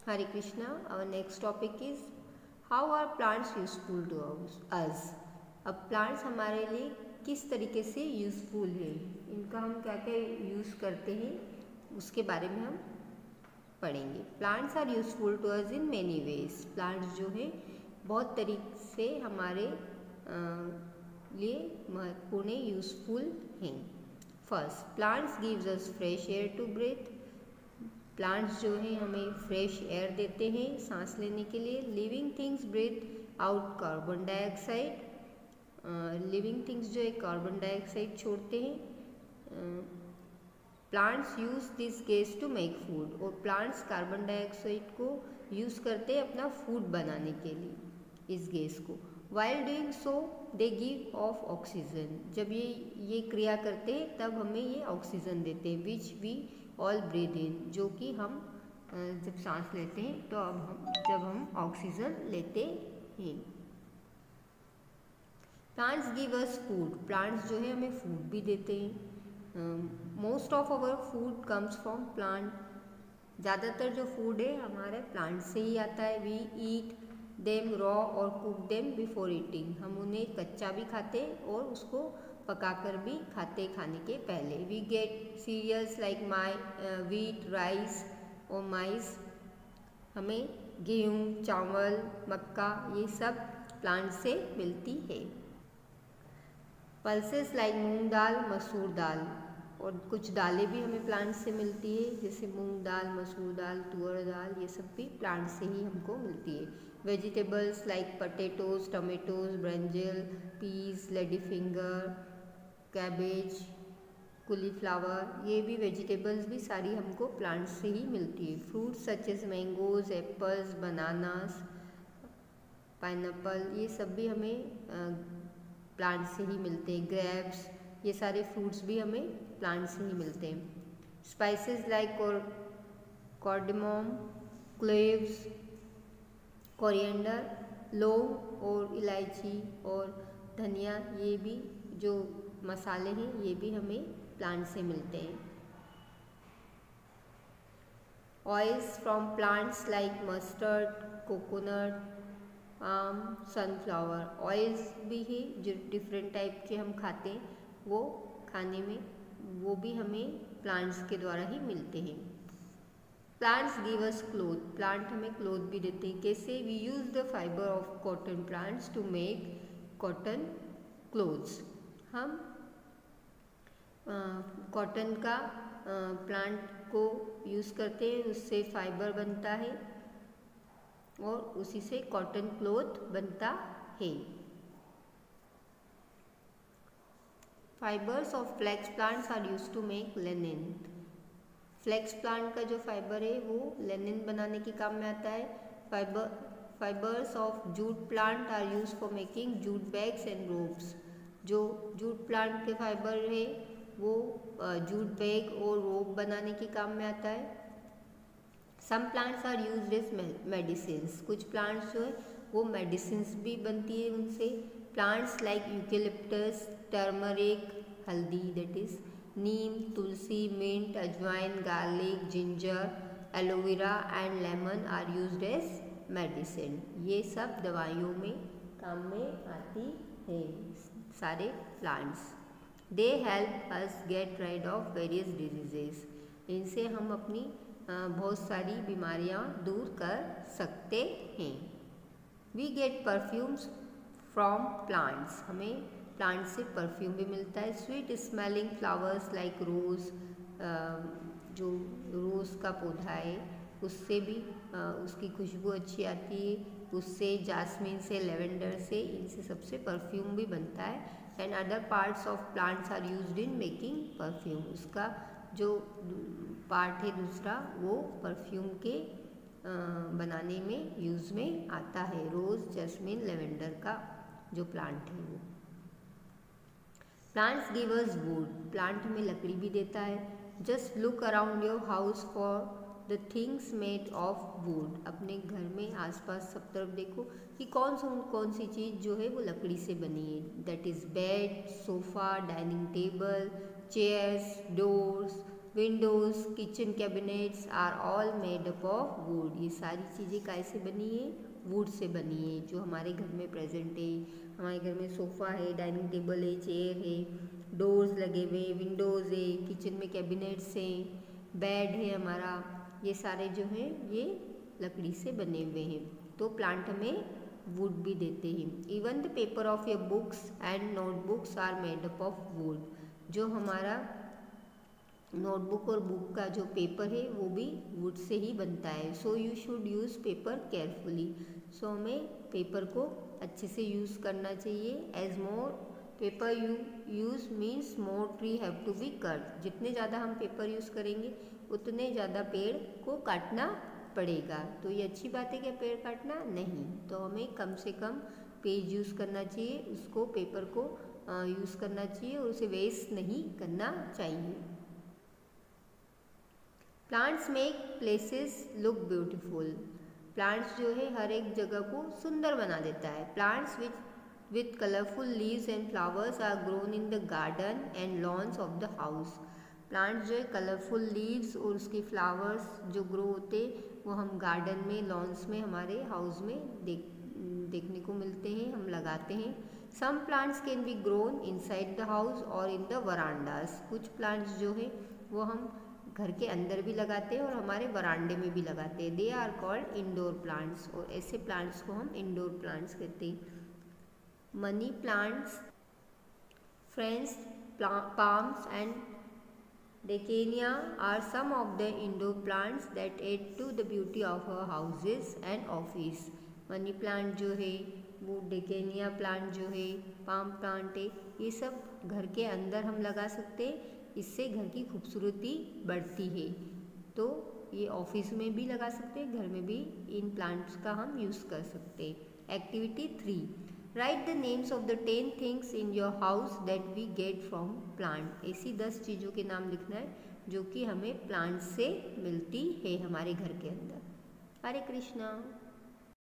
Hare Krishna. Our next topic is how are plants useful to us. अब plants हमारे लिए किस तरीके से यूज़फुल है, इनका हम क्या क्या यूज़ करते हैं उसके बारे में हम पढ़ेंगे. Plants are useful to us in many ways. Plants जो है बहुत तरीके से हमारे लिए महत्वपूर्ण यूज़फुल हैं. First, plants gives us fresh air to breathe. Plants जो हैं हमें फ्रेश एयर देते हैं सांस लेने के लिए. Living things breathe out carbon dioxide. Living things जो है कार्बन डाइऑक्साइड छोड़ते हैं. Plants use this gas to make food. और प्लांट्स कार्बन डाइऑक्साइड को यूज़ करते हैं अपना फूड बनाने के लिए, इस गैस को. While doing so they give of oxygen. जब ये क्रिया करते हैं तब हमें ये ऑक्सीजन देते हैं, विच वी ऑल ब्रीथ इन, जो कि हम जब सांस लेते हैं तो जब हम ऑक्सीजन लेते हैं. Plants give us food. Plants जो है हमें फूड भी देते हैं. Most of our food comes from plant. ज़्यादातर जो फूड है हमारे प्लांट से ही आता है. वी ईट देम रॉ और कुक देम बिफोर ईटिंग. हम उन्हें कच्चा भी खाते और उसको पकाकर भी खाते खाने के पहले. We get cereals like wheat, rice और माइस. हमें गेहूँ, चावल, मक्का ये सब प्लांट से मिलती है. पल्सेस लाइक मूंग दाल, मसूर दाल. और कुछ दालें भी हमें प्लांट से मिलती है, जैसे मूंग दाल, मसूर दाल, तुअर दाल, ये सब भी प्लांट से ही हमको मिलती है. Vegetables like potatoes, tomatoes, brinjal, peas, lady finger, cabbage, cauliflower, ये भी वेजिटेबल्स भी सारी हमको प्लांट से ही मिलती है. Fruits such as mangoes, apples, bananas, pineapple, ये सब भी हमें प्लांट से ही मिलते हैं. ग्रेप्स, ये सारे फ्रूट्स भी हमें प्लांट से ही मिलते हैं. Spices like cardamom, cloves, coriander, लौंग और इलायची और धनिया, ये भी जो मसाले हैं ये भी हमें प्लांट से मिलते हैं. Oils from plants like mustard, coconut, palm, sunflower. Oils भी है जो डिफरेंट टाइप के हम खाते हैं, वो खाने में वो भी हमें प्लांट्स के द्वारा ही मिलते हैं. Plants give us cloth. Plant हमें क्लोथ भी देते हैं. कैसे? We use the fibre of cotton plants to make cotton clothes. हम कॉटन का प्लांट को यूज़ करते हैं, उससे फाइबर बनता है और उसी से कॉटन क्लोथ बनता है. Fibres of flax plants are used to make linen. Flax plant का जो फाइबर है वो लिनेन बनाने के काम में आता है. Fibres of jute plant are used for making jute bags and ropes. जो जूट प्लांट के फाइबर है वो जूट बैग और रोप बनाने के काम में आता है. Some plants are used as medicines. कुछ प्लांट्स जो है वो मेडिसिन्स भी बनती है उनसे. Plants like eucalyptus, turmeric, haldi that is, neem, tulsi, mint, ajwain, garlic, ginger, aloe vera and lemon are used as medicine. ये सब दवाइयों में काम में आती है सारे plants. They help us get rid of various diseases. इनसे हम अपनी बहुत सारी बीमारियां दूर कर सकते हैं. We get perfumes from plants. हमें प्लांट से परफ्यूम भी मिलता है. Sweet smelling flowers like rose, जो रोज़ का पौधा है उससे भी उसकी खुशबू अच्छी आती है. उससे, जास्मिन से, लेवेंडर से, इनसे सबसे परफ्यूम भी बनता है. And other parts of plants are used in making perfume. उसका जो पार्ट है दूसरा वो परफ्यूम के बनाने में यूज़ में आता है. रोज़, जैस्मिन, लेवेंडर का जो प्लांट है वो. Plants give us would. Plant हमें लकड़ी भी देता है. Just look around your house for the things made of would. अपने घर में आसपास सब तरफ देखो कि कौन सी चीज़ जो है वो लकड़ी से बनी है. That is bed, sofa, dining table, chairs, doors, windows, kitchen cabinets are all made up of wood. ये सारी चीज़ें कैसे बनी है? वुड से बनी है। जो हमारे घर में प्रेजेंट है, हमारे घर में सोफ़ा है, डाइनिंग टेबल है, चेयर है, डोर्स लगे हुए, विंडोज़ है, किचन में कैबिनेट्स हैं, बेड है हमारा, ये सारे जो हैं ये लकड़ी से बने हुए हैं। तो प्लांट हमें वुड भी देते हैं। Even the paper of your books and notebooks are made up of wood. जो हमारा नोटबुक और बुक का जो पेपर है वो भी वुड से ही बनता है। So you should use paper carefully. So हमें पेपर को अच्छे से यूज़ करना चाहिए। As more paper you use means more tree have to be cut. जितने ज़्यादा हम पेपर यूज़ करेंगे उतने ज़्यादा पेड़ को काटना पड़ेगा। तो ये अच्छी बात है क्या पेड़ काटना? नहीं। तो हमें कम से कम पेज यूज़ करना चाहिए, उसको पेपर को यूज़ करना चाहिए और उसे वेस्ट नहीं करना चाहिए। Plants make places look beautiful. Plants जो है हर एक जगह को सुंदर बना देता है। Plants with colourful leaves and flowers are grown in the garden and lawns of the house. Plants जो है कलरफुल लीव्स और उसके फ्लावर्स जो ग्रो होते वो हम गार्डन में, लॉन्स में, हमारे हाउस में देखने को मिलते हैं, हम लगाते हैं। Some plants can be grown inside the house और इन द वरांडास। कुछ प्लांट्स जो है वो हम घर के अंदर भी लगाते हैं और हमारे वरांडे में भी लगाते हैं। They are called indoor plants. और ऐसे प्लांट्स को हम इंडोर प्लांट्स कहते हैं। Money plants, ferns, palms and Decania are some of the indoor plants that add to the beauty of our houses and office. Money plant जो है वो, डेकेनिया plant जो है, पाम प्लांट है, ये सब घर के अंदर हम लगा सकते हैं। इससे घर की खूबसूरती बढ़ती है। तो ये ऑफिस में भी लगा सकते हैं, घर में भी इन प्लांट्स का हम यूज़ कर सकते हैं। Activity 3, write the names of the 10 things in your house that we get from plant. ऐसी 10 चीज़ों के नाम लिखना है जो कि हमें प्लांट से मिलती है हमारे घर के अंदर। हरे कृष्णा।